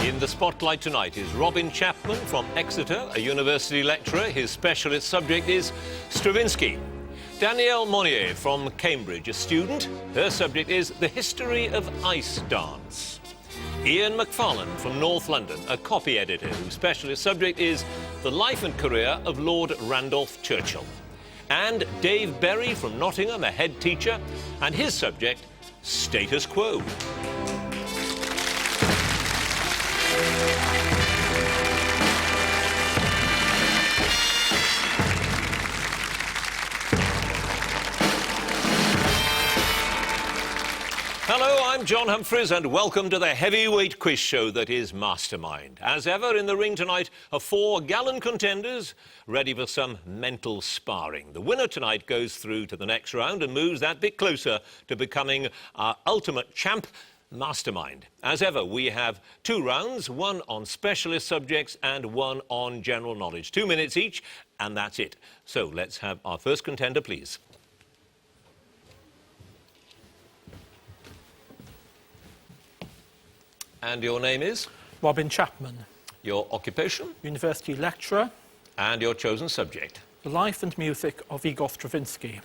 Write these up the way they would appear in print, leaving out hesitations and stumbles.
In the spotlight tonight is Robin Chapman from Exeter, a university lecturer. His specialist subject is Stravinsky. Danielle Monnier from Cambridge, a student. Her subject is the history of ice dance. Iain Macfarlaine from North London, a copy editor whose specialist subject is the life and career of Lord Randolph Churchill. And Dave Berry from Nottingham, a head teacher, and his subject, status quo. Hello, I'm John Humphreys and welcome to the heavyweight quiz show that is Mastermind. As ever, in the ring tonight are four gallant contenders ready for some mental sparring. The winner tonight goes through to the next round and moves that bit closer to becoming our ultimate champ, Mastermind. As ever, we have two rounds, one on specialist subjects and one on general knowledge. 2 minutes each, and that's it. So let's have our first contender, please. And your name is? Robin Chapman. Your occupation? University lecturer. And your chosen subject? The life and music of Igor Stravinsky.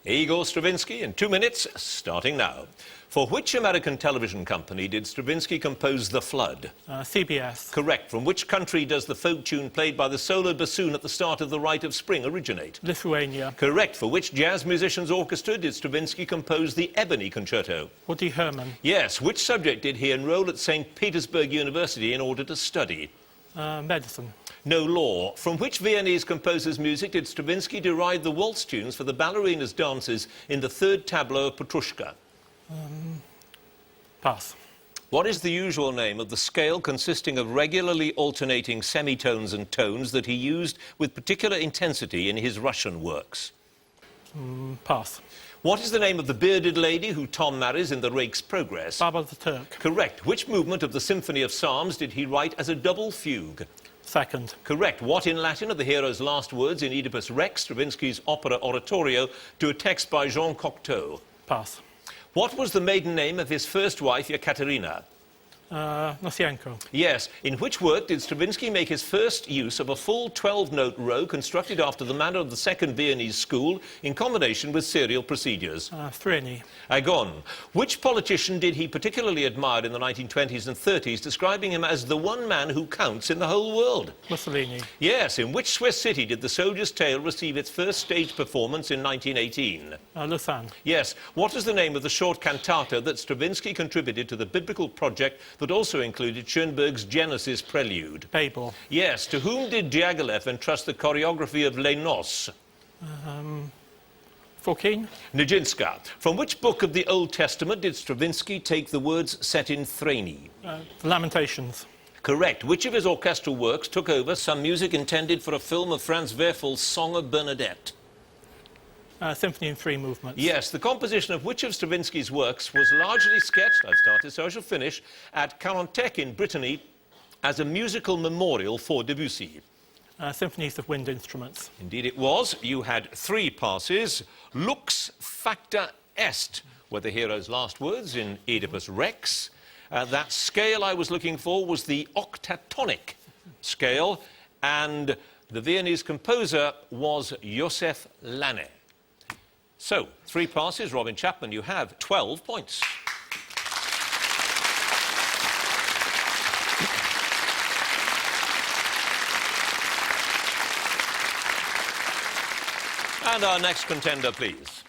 Igor Stravinsky in 2 minutes, starting now. For which American television company did Stravinsky compose The Flood? CBS. Correct. From which country does the folk tune played by the solo bassoon at the start of The Rite of Spring originate? Lithuania. Correct. For which jazz musician's orchestra did Stravinsky compose the Ebony Concerto? Woody Herman. Yes. Which subject did he enroll at St. Petersburg University in order to study? Medicine. No, law. From which Viennese composer's music did Stravinsky derive the waltz tunes for the ballerina's dances in the third tableau of Petrushka? Pass. What is the usual name of the scale consisting of regularly alternating semitones and tones that he used with particular intensity in his Russian works? Pass. What is the name of the bearded lady who Tom marries in The Rake's Progress? Baba the Turk. Correct. Which movement of the Symphony of Psalms did he write as a double fugue? Second. Correct. What in Latin are the hero's last words in Oedipus Rex, Stravinsky's opera oratorio, to a text by Jean Cocteau? Pass. What was the maiden name of his first wife, Ekaterina? Nasienko. Yes. In which work did Stravinsky make his first use of a full 12-note row constructed after the manner of the Second Viennese School in combination with serial procedures? Threeny. Agon. Which politician did he particularly admire in the 1920s and 30s, describing him as the one man who counts in the whole world? Mussolini. Yes. In which Swiss city did The Soldier's Tale receive its first stage performance in 1918? Lausanne. Yes. What is the name of the short cantata that Stravinsky contributed to the biblical project that also included Schoenberg's Genesis Prelude? Babel. Yes. To whom did Diaghilev entrust the choreography of Les Noces? Fokine. Nijinsky. From which book of the Old Testament did Stravinsky take the words set in Thrani? The Lamentations. Correct. Which of his orchestral works took over some music intended for a film of Franz Werfel's Song of Bernadette? Symphony in 3 movements. Yes. The composition of which of Stravinsky's works was largely sketched, I've started so I shall finish, at Carantec in Brittany as a musical memorial for Debussy? Symphonies of Wind Instruments. Indeed it was. You had 3 passes. Lux facta est were the hero's last words in Oedipus Rex. That scale I was looking for was the octatonic scale, and the Viennese composer was Joseph Lanne. So, 3 passes. Robin Chapman, you have 12 points. And our next contender, please.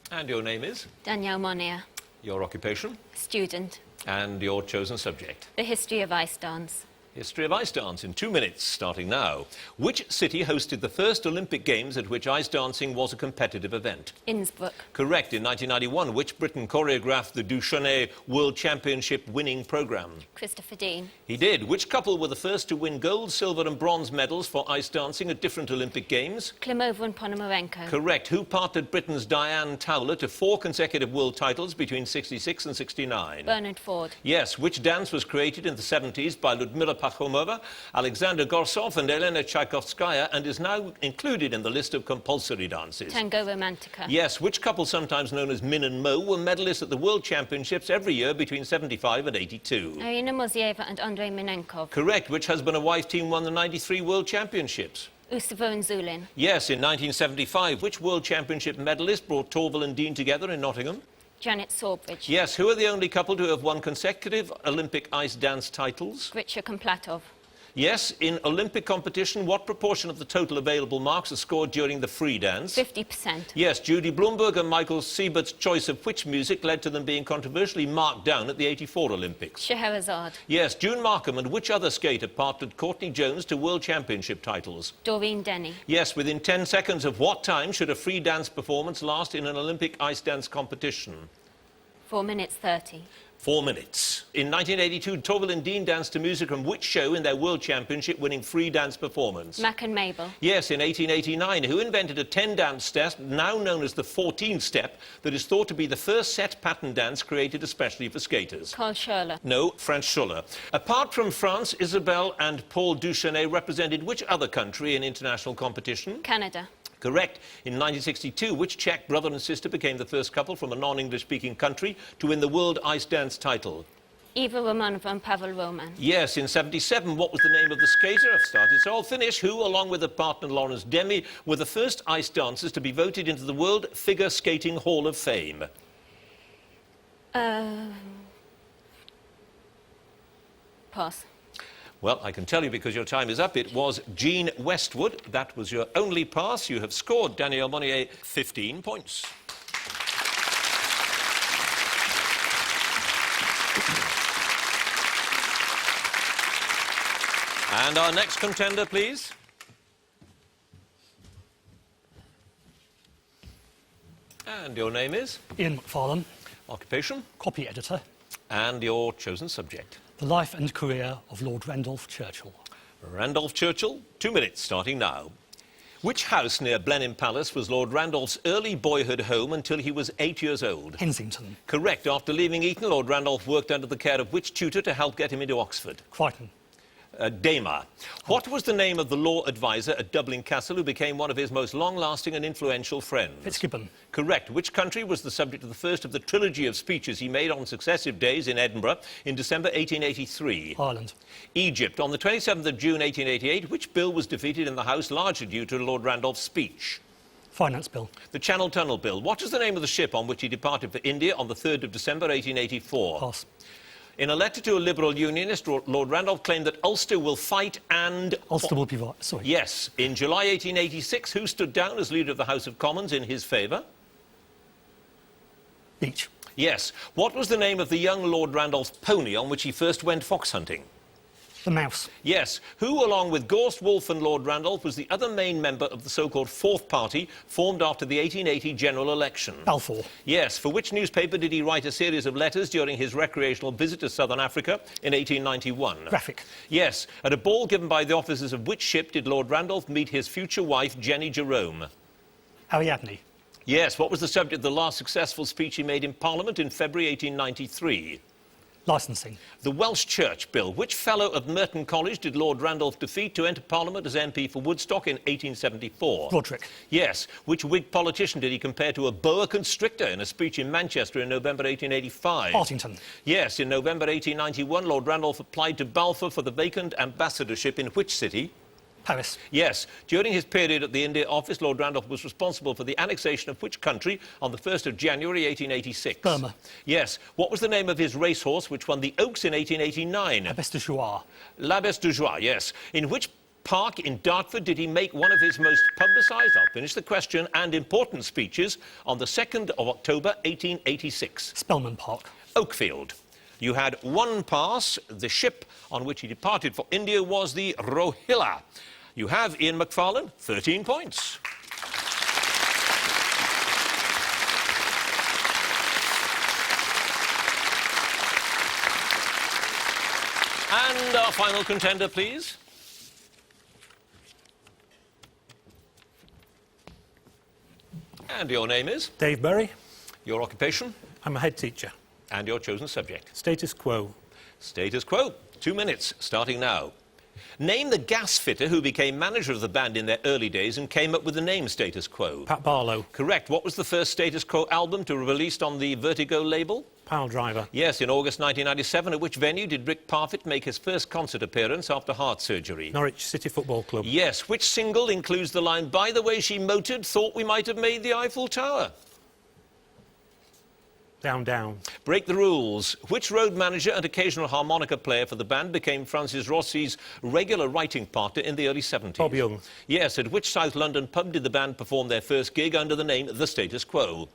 And your name is? Danielle Monnier. Your occupation? Student. And your chosen subject? The history of ice dance. History of ice dance in 2 minutes, starting now. Which city hosted the first Olympic Games at which ice dancing was a competitive event? Innsbruck. Correct. In 1991, which Briton choreographed the Duchesne World Championship winning programme? Christopher Dean. He did. Which couple were the first to win gold, silver and bronze medals for ice dancing at different Olympic Games? Klimova and Ponomarenko. Correct. Who partnered Britain's Diane Towler to 4 consecutive world titles between 66 and 69? Bernard Ford. Yes. Which dance was created in the 70s by Ludmila Pakhomova, Alexander Gorsov and Elena Tchaikovskaya, and is now included in the list of compulsory dances. Tango Romantica. Yes, which couple, sometimes known as Min and Mo, were medalists at the World Championships every year between 75 and 82. Irina Mozieva and Andrei Minenkov. Correct. Which husband and wife team won the 93 World Championships? Usovo and Zulin. Yes, in 1975. Which World Championship medalist brought Torval and Dean together in Nottingham? Janet Sawbridge. Yes, who are the only couple to have won consecutive Olympic ice dance titles? Gritcha Komplatov. Yes, in Olympic competition, what proportion of the total available marks are scored during the free dance? 50%. Yes, Judy Bloomberg and Michael Siebert's choice of which music led to them being controversially marked down at the 84 Olympics? Scheherazade. Yes, June Markham and which other skater partnered Courtney Jones to World Championship titles? Doreen Denny. Yes, within 10 seconds of what time should a free dance performance last in an Olympic ice dance competition? 4 minutes 30. 4 minutes. In 1982, Torval and Dean danced to music from which show in their World Championship winning free dance performance? Mac and Mabel. Yes, in 1889, who invented a 10-dance step, now known as the 14-step, that is thought to be the first set pattern dance created especially for skaters? Carl Schurler. No, Franz Schuller. Apart from France, Isabelle and Paul Duchesnay represented which other country in international competition? Canada. Correct. In 1962, which Czech brother and sister became the first couple from a non-English-speaking country to win the World Ice Dance title? Eva Romanova and Pavel Roman. Yes, in 77, what was the name of the skater? I've started, so I'll finish. Who, along with their partner Lawrence Demi, were the first ice dancers to be voted into the World Figure Skating Hall of Fame? Pass. Well, I can tell you because your time is up. It was Jean Westwood. That was your only pass. You have scored, Danielle Monnier, 15 points. And our next contender, please. And your name is? Iain Macfarlaine, Occupation? copy editor. And your chosen subject? The life and career of Lord Randolph Churchill. Randolph Churchill, 2 minutes, starting now. Which house near Blenheim Palace was Lord Randolph's early boyhood home until he was 8 years old? Kensington. Correct. After leaving Eton, Lord Randolph worked under the care of which tutor to help get him into Oxford? Crichton. Damer. What was the name of the law advisor at Dublin Castle who became one of his most long-lasting and influential friends? Fitzgibbon. Correct. Which country was the subject of the first of the trilogy of speeches he made on successive days in Edinburgh in December 1883? Ireland. Egypt. On the 27th of June 1888, which bill was defeated in the House largely due to Lord Randolph's speech? Finance Bill. The Channel Tunnel Bill. What is the name of the ship on which he departed for India on the 3rd of December 1884? Pass. In a letter to a Liberal Unionist, Lord Randolph claimed that Ulster will fight and... Ulster will be right. Sorry. Yes. In July 1886, who stood down as leader of the House of Commons in his favour? Beach. Yes. What was the name of the young Lord Randolph's pony on which he first went fox hunting? The Mouse. Yes. Who, along with Gorst, Wolfe and Lord Randolph, was the other main member of the so-called Fourth Party formed after the 1880 general election? Balfour. Yes. For which newspaper did he write a series of letters during his recreational visit to southern Africa in 1891? Graphic. Yes. At a ball given by the officers of which ship did Lord Randolph meet his future wife, Jenny Jerome? Ariadne. Yes. What was the subject of the last successful speech he made in Parliament in February 1893? Licensing. The Welsh Church Bill. Which fellow of Merton College did Lord Randolph defeat to enter Parliament as MP for Woodstock in 1874? Broderick. Yes. Which Whig politician did he compare to a boa constrictor in a speech in Manchester in November 1885? Hartington. Yes. In November 1891, Lord Randolph applied to Balfour for the vacant ambassadorship in which city? Paris. Yes. During his period at the India Office, Lord Randolph was responsible for the annexation of which country on the 1st of January 1886? Burma. Yes. What was the name of his racehorse which won the Oaks in 1889? Abbesse de Jouarre. L'Abbesse de Joie, yes. In which park in Dartford did he make one of his most publicised, I'll finish the question, and important speeches on the 2nd of October 1886? Spelman Park. Oakfield. You had one pass. The ship on which he departed for India was the Rohilla. You have, Iain Macfarlaine, 13 points. And our final contender, please. And your name is? Dave Berry. Your occupation? I'm a head teacher. And your chosen subject? Status quo. Status quo. 2 minutes, starting now. Name the gas fitter who became manager of the band in their early days and came up with the name Status Quo. Pat Barlow. Correct. What was the first Status Quo album to be released on the Vertigo label? Pile Driver. Yes, in August 1997. At which venue did Rick Parfitt make his first concert appearance after heart surgery? Norwich City Football Club. Yes. Which single includes the line, "By the way she motored, thought we might have made the Eiffel Tower"? Down, Down. Break the rules. Which road manager and occasional harmonica player for the band became Francis Rossi's regular writing partner in the early 70s? Bob Young. Yes. At which South London pub did the band perform their first gig under the name The Status Quo?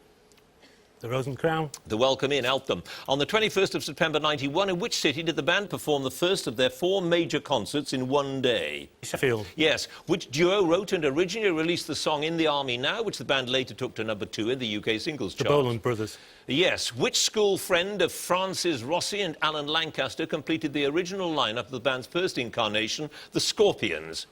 The Rose and Crown. The Welcome Inn, Eltham. On the 21st of September 91, in which city did the band perform the first of their 4 major concerts in one day? Sheffield. Yes. Which duo wrote and originally released the song In the Army Now, which the band later took to #2 in the UK singles The chart? Boland Brothers. Yes. Which school friend of Francis Rossi and Alan Lancaster completed the original lineup of the band's first incarnation, the Scorpions?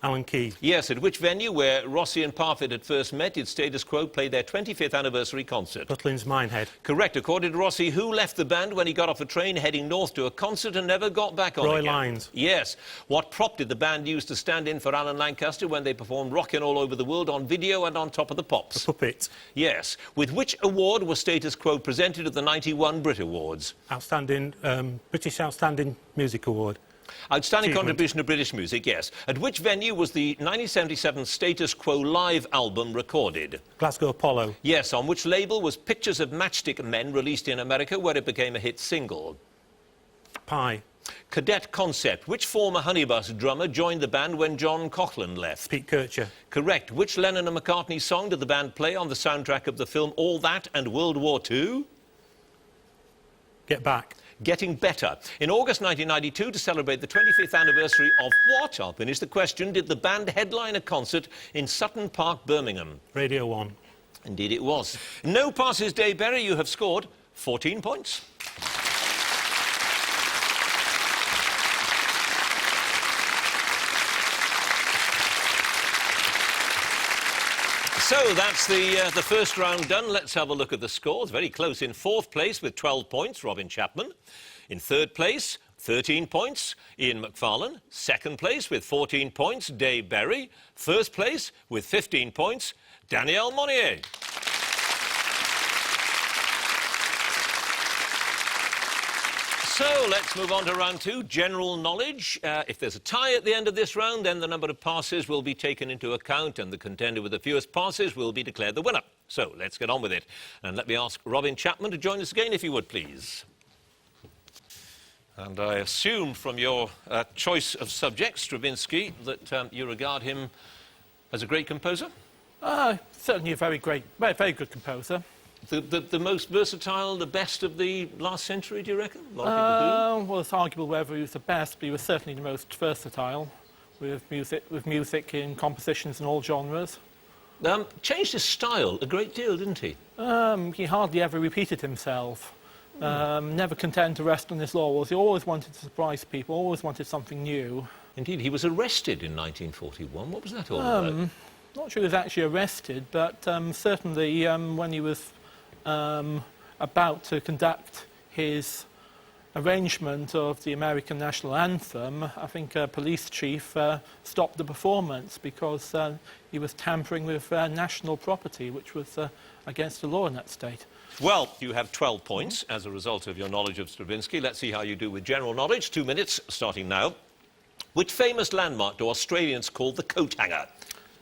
Alan Key. Yes. At which venue where Rossi and Parfitt had first met did Status Quo play their 25th anniversary concert? Butlins Minehead. Correct. According to Rossi, who left the band when he got off a train heading north to a concert and never got back on Roy again? Lyons. Yes. What prop did the band use to stand in for Alan Lancaster when they performed Rockin' All Over the World on video and on Top of the Pops? Puppet. Yes. With which award was Status Quo presented at the 91 Brit Awards? British Outstanding Music Award. Outstanding Achievement. contribution to British music, yes. At which venue was the 1977 Status Quo live album recorded? Glasgow Apollo. Yes. On which label was Pictures of Matchstick Men released in America, where it became a hit single? Pie. Cadet Concept. Which former Honeybus drummer joined the band when John Coughlin left? Pete Kircher. Correct. Which Lennon and McCartney song did the band play on the soundtrack of the film All That and World War II? Get Back. Getting Better. In August 1992, to celebrate the 25th anniversary of what, I'll finish the question, did the band headline a concert in Sutton Park, Birmingham? Radio 1. Indeed it was. No passes, Dave Berry. You have scored 14 points. So that's the first round done. Let's have a look at the scores. Very close. In 4th place with 12 points, Robin Chapman. In 3rd place, 13 points, Iain Macfarlaine. 2nd place with 14 points, Dave Berry. 1st place with 15 points, Danielle Monnier. So let's move on to round 2, general knowledge. If there's a tie at the end of this round, then the number of passes will be taken into account and the contender with the fewest passes will be declared the winner. So let's get on with it. And let me ask Robin Chapman to join us again, if you would, please. And I assume from your choice of subject, Stravinsky, that you regard him as a great composer? Certainly a very good composer. The most versatile, the best of the last century, do you reckon? A lot of people do. Well, it's arguable whether he was the best, but he was certainly the most versatile with music in compositions in all genres. Changed his style a great deal, didn't he? He hardly ever repeated himself. Never content to rest on his laurels. He always wanted to surprise people, always wanted something new. Indeed, he was arrested in 1941. What was that all about? Not sure he was actually arrested, but certainly when he was about to conduct his arrangement of the American national anthem, I think a police chief stopped the performance because he was tampering with national property, which was against the law in that state. Well, you have 12 points as a result of your knowledge of Stravinsky. Let's see how you do with general knowledge. 2 minutes, starting now. Which famous landmark do Australians call the coat hanger?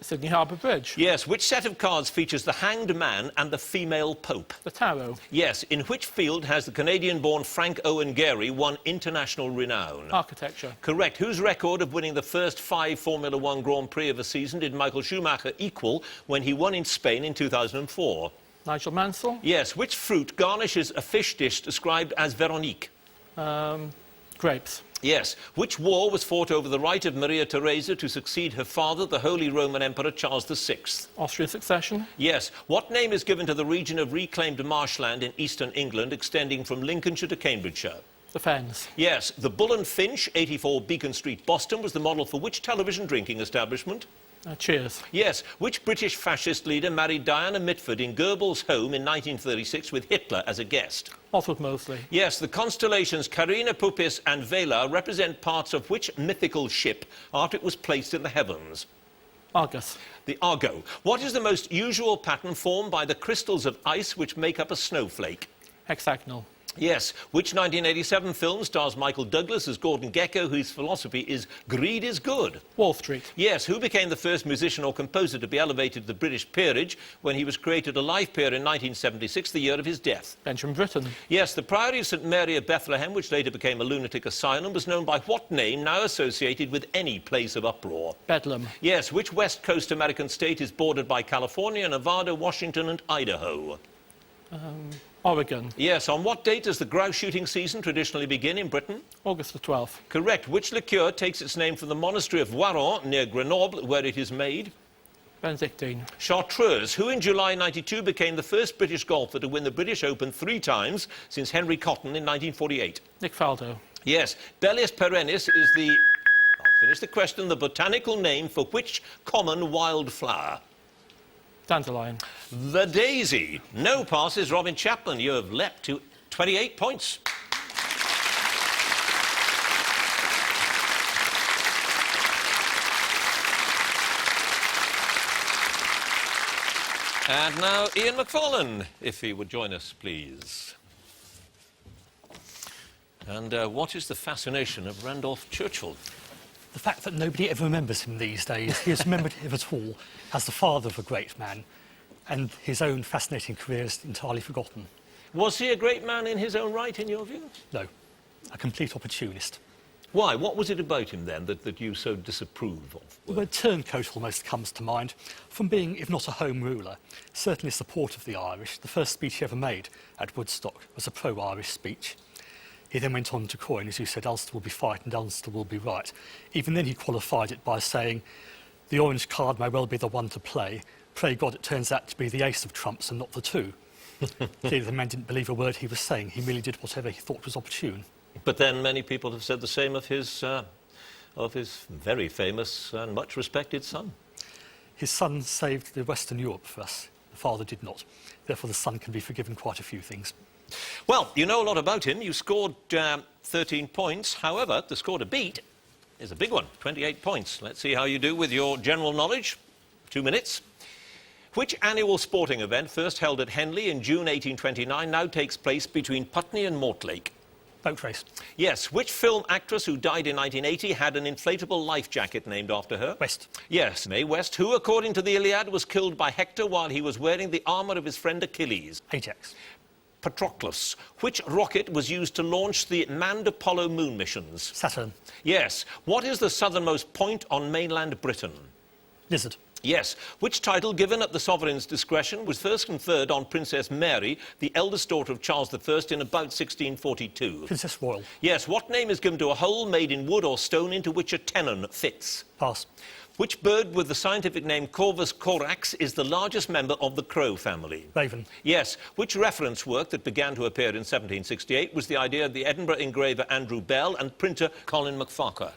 Sydney Harbour Bridge. Yes. Which set of cards features the hanged man and the female pope? The tarot. Yes. In which field has the Canadian-born Frank Owen Gehry won international renown? Architecture. Correct. Whose record of winning the first 5 Formula One Grand Prix of a season did Michael Schumacher equal when he won in Spain in 2004? Nigel Mansell. Yes. Which fruit garnishes a fish dish described as Veronique? Grapes. Yes. Which war was fought over the right of Maria Theresa to succeed her father, the Holy Roman Emperor Charles VI? Austrian succession. Yes. What name is given to the region of reclaimed marshland in eastern England extending from Lincolnshire to Cambridgeshire? The Fens. Yes. The Bull and Finch, 84 Beacon Street, Boston, was the model for which television drinking establishment? Cheers. Yes. Which British fascist leader married Diana Mitford in Goebbels' home in 1936 with Hitler as a guest? Oswald Mosley. Yes. The constellations Carina, Puppis and Vela represent parts of which mythical ship after it was placed in the heavens? Argus. The Argo. What is the most usual pattern formed by the crystals of ice which make up a snowflake? Hexagonal. Yes. Which 1987 film stars Michael Douglas as Gordon Gekko, whose philosophy is greed is good? Wall Street. Yes. Who became the first musician or composer to be elevated to the British peerage when he was created a life peer in 1976, the year of his death? Benjamin Britten. Yes. The Priory of St Mary of Bethlehem, which later became a lunatic asylum, was known by what name now associated with any place of uproar? Bedlam. Yes. Which West Coast American state is bordered by California, Nevada, Washington and Idaho? Oregon. Yes. On what date does the grouse shooting season traditionally begin in Britain? August the 12th. Correct. Which liqueur takes its name from the monastery of Voiron near Grenoble, where it is made? Benedictine. Chartreuse. Who in July 92 became the first British golfer to win the British Open 3 times since Henry Cotton in 1948? Nick Faldo. Yes. Bellis perennis is the... I'll finish the question. The botanical name for which common wildflower? Dandelion. The daisy. No passes, Robin Chapman. You have leapt to 28 points. And now Iain Macfarlaine, if he would join us, please. And what is the fascination of Randolph Churchill? The fact that nobody ever remembers him these days. He is remembered, if at all, as the father of a great man, and his own fascinating career is entirely forgotten. Was he a great man in his own right, in your view? No, a complete opportunist. Why? What was it about him, then, that you so disapprove of? The word turncoat almost comes to mind, from being, if not a home ruler, certainly a supporter of the Irish. The first speech he ever made at Woodstock was a pro-Irish speech. He then went on to coin, as you said, Ulster will be fight and Ulster will be right. Even then he qualified it by saying, the orange card may well be the one to play. Pray God it turns out to be the ace of trumps and not the 2. Clearly the man didn't believe a word he was saying. He merely did whatever he thought was opportune. But then many people have said the same of his very famous and much respected son. His son saved the Western Europe for us. The father did not. Therefore the son can be forgiven quite a few things. Well, you know a lot about him. You scored 13 points. However, the score to beat is a big one, 28 points. Let's see how you do with your general knowledge. 2 minutes. Which annual sporting event, first held at Henley in June 1829, now takes place between Putney and Mortlake? Boat race. Yes. Which film actress who died in 1980 had an inflatable life jacket named after her? West. Yes, Mae West, who, according to the Iliad, was killed by Hector while he was wearing the armour of his friend Achilles? Ajax. Patroclus. Which rocket was used to launch the manned Apollo moon missions? Saturn. Yes. What is the southernmost point on mainland Britain? Lizard. Yes. Which title, given at the sovereign's discretion, was first conferred on Princess Mary, the eldest daughter of Charles I, in about 1642? Princess Royal. Yes. What name is given to a hole made in wood or stone into which a tenon fits? Pass. Which bird with the scientific name Corvus corax is the largest member of the crow family? Raven. Yes. Which reference work that began to appear in 1768 was the idea of the Edinburgh engraver Andrew Bell and printer Colin McFarquhar?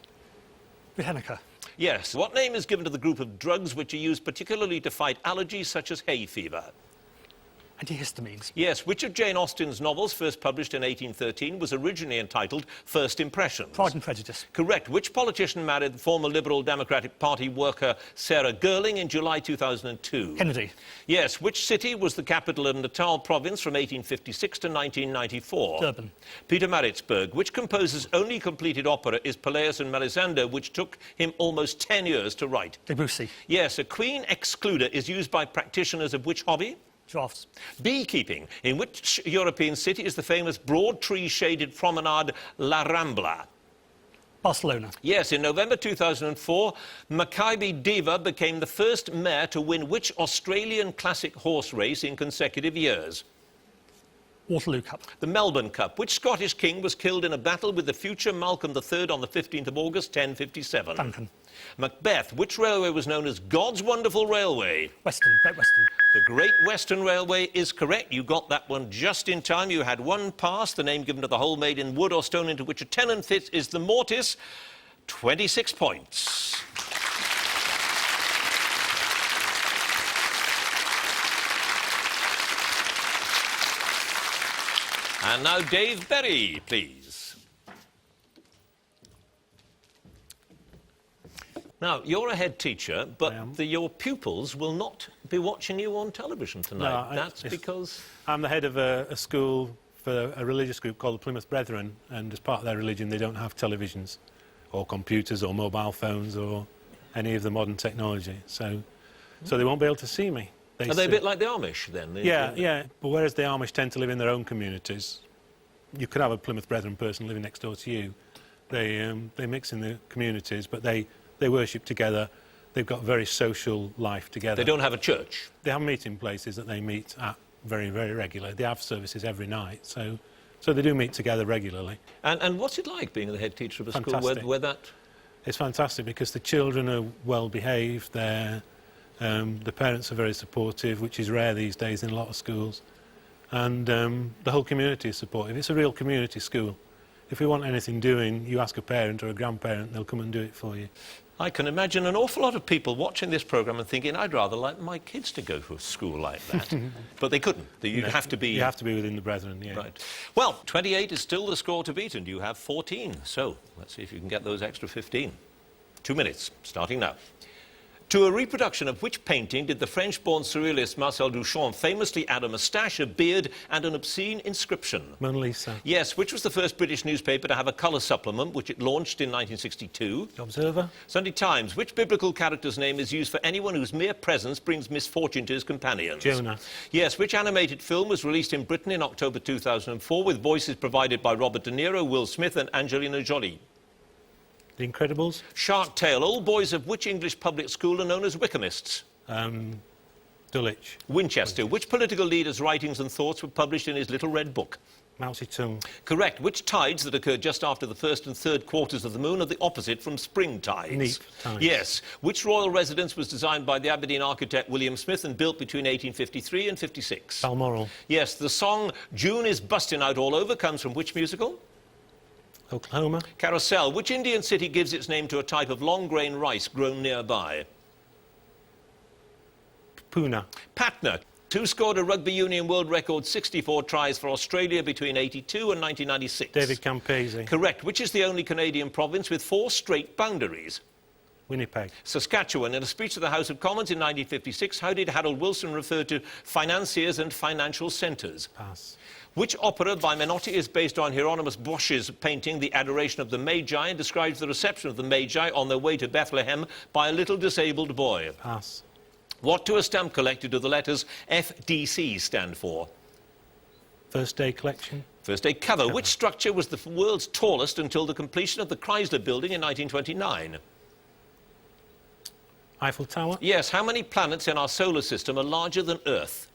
Britannica. Yes. What name is given to the group of drugs which are used particularly to fight allergies such as hay fever? Antihistamines. Yes. Which of Jane Austen's novels, first published in 1813, was originally entitled First Impressions? Pride and Prejudice. Correct. Which politician married former Liberal Democratic Party worker Sarah Girling in July 2002? Kennedy. Yes. Which city was the capital of Natal province from 1856 to 1994? Durban. Peter Maritzburg. Which composer's only completed opera is Pelleas and Melisande, which took him almost 10 years to write? Debussy. Yes. A queen excluder is used by practitioners of which hobby? Drafts. Beekeeping. In which European city is the famous broad tree-shaded promenade La Rambla? Barcelona. Yes, in November 2004, Maccabi Diva became the first mare to win which Australian classic horse race in consecutive years? Waterloo Cup. The Melbourne Cup. Which Scottish king was killed in a battle with the future Malcolm III on the 15th of August, 1057? Duncan. Macbeth. Which railway was known as God's Wonderful Railway? Western. Great Western. The Great Western Railway is correct. You got that one just in time. You had one pass. The name given to the hole made in wood or stone into which a tenon fits is the mortice. 26 points. And now Dave Berry, please. Now, you're a head teacher, but your pupils will not be watching you on television tonight. No, That's because... I'm the head of a school for a religious group called the Plymouth Brethren, and as part of their religion they don't have televisions or computers or mobile phones or any of the modern technology, so they won't be able to see me. Are they a bit like the Amish, then? Yeah. But whereas the Amish tend to live in their own communities, you could have a Plymouth Brethren person living next door to you. They mix in the communities, but they worship together. They've got a very social life together. They don't have a church? They have meeting places that they meet at very, very regularly. They have services every night, so they do meet together regularly. And what's it like being the head teacher of a school where that... It's fantastic because the children are well behaved. The parents are very supportive, which is rare these days in a lot of schools, and the whole community is supportive. It's a real community school. If you want anything doing, you ask a parent or a grandparent, they'll come and do it for you. I can imagine an awful lot of people watching this programme and thinking, I'd rather like my kids to go to a school like that. But they couldn't. You have to be... You have to be within the Brethren, yeah. Right. Well, 28 is still the score to beat, and you have 14. So, let's see if you can get those extra 15. 2 minutes, starting now. To a reproduction of which painting did the French-born surrealist Marcel Duchamp famously add a moustache, a beard and an obscene inscription? Mona Lisa. Yes, which was the first British newspaper to have a colour supplement, which it launched in 1962? The Observer. Sunday Times. Which biblical character's name is used for anyone whose mere presence brings misfortune to his companions? Jonah. Yes, which animated film was released in Britain in October 2004 with voices provided by Robert De Niro, Will Smith and Angelina Jolie? The Incredibles. Shark Tale. Old boys of which English public school are known as Wickhamists? Dulwich. Winchester. Which political leader's writings and thoughts were published in his Little Red Book? Mao Zedong. Correct. Which tides that occur just after the first and third quarters of the moon are the opposite from spring tides? Neap tides. Yes. Which royal residence was designed by the Aberdeen architect William Smith and built between 1853 and 56? Balmoral. Yes. The song June is Busting Out All Over comes from which musical? Oklahoma. Carousel. Which Indian city gives its name to a type of long-grain rice grown nearby? Pune. Patna. Who scored a rugby union world record 64 tries for Australia between 82 and 1996? David Campese. Correct. Which is the only Canadian province with 4 straight boundaries? Winnipeg. Saskatchewan. In a speech to the House of Commons in 1956, how did Harold Wilson refer to financiers and financial centres? Pass. Which opera by Menotti is based on Hieronymus Bosch's painting The Adoration of the Magi and describes the reception of the Magi on their way to Bethlehem by a little disabled boy? Pass. What do a stamp collector do the letters FDC stand for? First Day Collection. First Day cover. Which structure was the world's tallest until the completion of the Chrysler Building in 1929? Eiffel Tower. Yes. How many planets in our solar system are larger than Earth?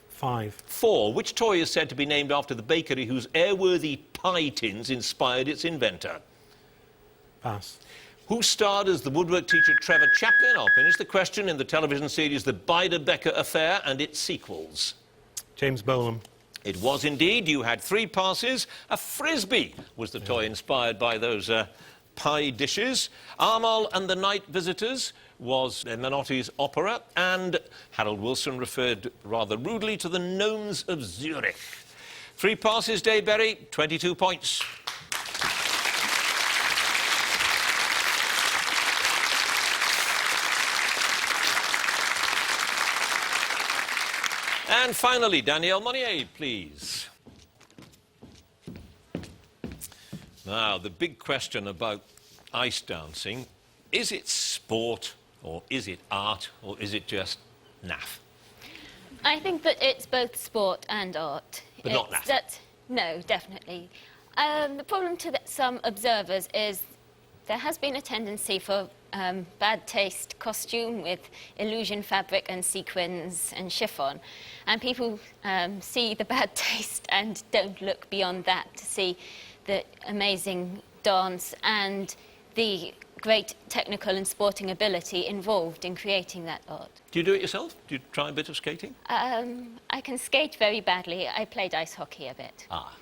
5. 4. Which toy is said to be named after the bakery whose airworthy pie tins inspired its inventor? Pass. Who starred as the woodwork teacher Trevor Chapman? I'll finish the question in the television series The Beiderbecke Affair and its sequels. James Bolam. It was indeed. You had 3 passes. A frisbee was the toy inspired by those pie dishes. Armel and the Night Visitors was Menotti's opera, and Harold Wilson referred rather rudely to the gnomes of Zurich. 3 passes, Dave Berry, 22 points. And finally, Danielle Monnier, please. Now, the big question about ice dancing, is it sport, or is it art, or is it just naff? I think that it's both sport and art. But not naff? No, definitely. The problem to some observers is there has been a tendency for bad taste costume with illusion fabric and sequins and chiffon. And people see the bad taste and don't look beyond that to see the amazing dance and the great technical and sporting ability involved in creating that art. Do you do it yourself? Do you try a bit of skating? I can skate very badly. I played ice hockey a bit. Ah,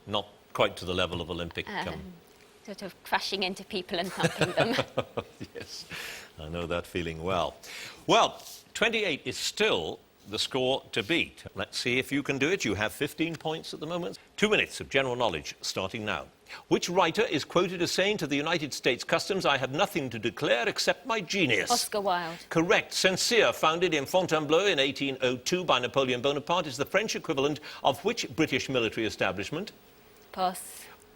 not quite to the level of Olympic. Sort of crashing into people and thumping them. Yes, I know that feeling well. Well, 28 is still the score to beat. Let's see if you can do it. You have 15 points at the moment. 2 minutes of general knowledge starting now. Which writer is quoted as saying to the United States Customs, "I have nothing to declare except my genius"? Oscar Wilde. Correct. Sincere, founded in Fontainebleau in 1802 by Napoleon Bonaparte, is the French equivalent of which British military establishment? Pass.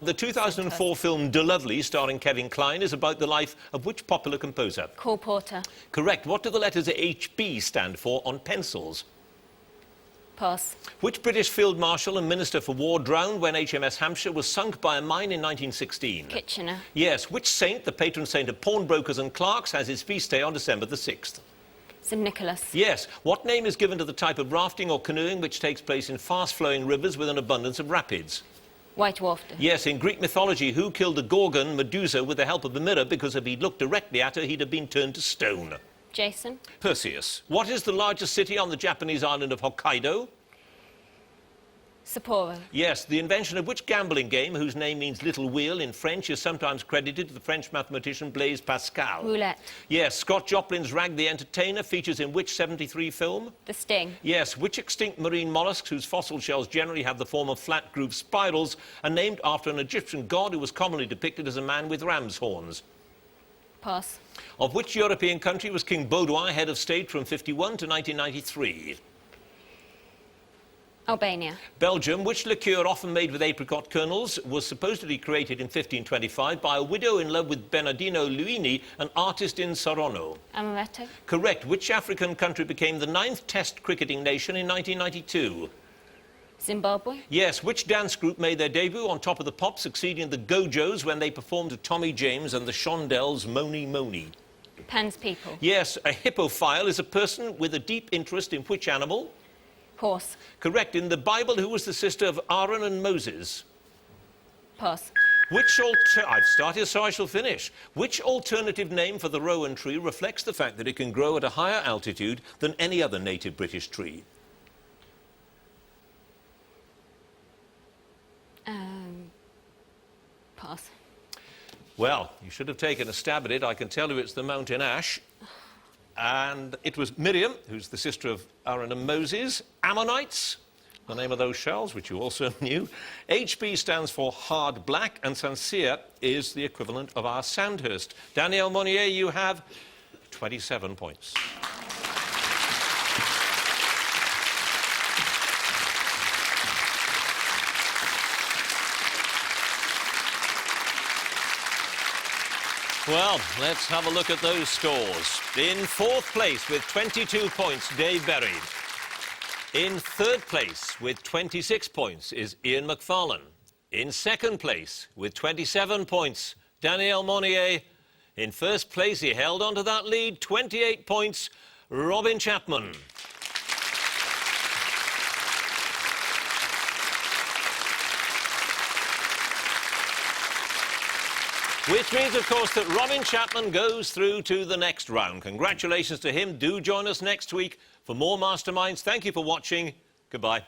The 2004 film De Lovely, starring Kevin Kline, is about the life of which popular composer? Cole Porter. Correct. What do the letters HB stand for on pencils? Pass. Which British Field Marshal and Minister for War drowned when HMS Hampshire was sunk by a mine in 1916? Kitchener. Yes. Which saint, the patron saint of pawnbrokers and clerks, has his feast day on December the 6th? St Nicholas. Yes. What name is given to the type of rafting or canoeing which takes place in fast-flowing rivers with an abundance of rapids? Whitewater. Yes. In Greek mythology, who killed the Gorgon, Medusa, with the help of a mirror because if he'd looked directly at her, he'd have been turned to stone? Jason. Perseus. What is the largest city on the Japanese island of Hokkaido? Sapporo. Yes, the invention of which gambling game, whose name means little wheel in French, is sometimes credited to the French mathematician Blaise Pascal? Roulette. Yes, Scott Joplin's Rag the Entertainer features in which 73 film? The Sting. Yes, which extinct marine molluscs, whose fossil shells generally have the form of flat grooved spirals, are named after an Egyptian god who was commonly depicted as a man with ram's horns? Pass. Of which European country was King Baudouin head of state from 51 to 1993? Albania. Belgium. Which liqueur, often made with apricot kernels, was supposedly created in 1525 by a widow in love with Bernardino Luini, an artist in Saronno? Amaretto. Correct. Which African country became the 9th Test cricketing nation in 1992? Zimbabwe. Yes. Which dance group made their debut on Top of the Pops, succeeding the Go-Jo's when they performed to Tommy James and the Shondells' Moni Moni? Pan's People. Yes. A hippophile is a person with a deep interest in which animal? Horse. Correct. In the Bible, who was the sister of Aaron and Moses? Pass. I've started, so I shall finish. Which alternative name for the rowan tree reflects the fact that it can grow at a higher altitude than any other native British tree? Pass. Well, you should have taken a stab at it. I can tell you it's the mountain ash. And it was Miriam, who's the sister of Aaron and Moses. Ammonites, the name of those shells, which you also knew. HB stands for hard black, and sincere is the equivalent of our Sandhurst. Danielle Monnier, you have 27 points. Well, let's have a look at those scores. In 4th place with 22 points, Dave Berry. In 3rd place with 26 points is Iain Macfarlaine. In 2nd place with 27 points, Danielle Monnier. In 1st place, he held on to that lead, 28 points, Robin Chapman. Which means, of course, that Robin Chapman goes through to the next round. Congratulations to him. Do join us next week for more Masterminds. Thank you for watching. Goodbye.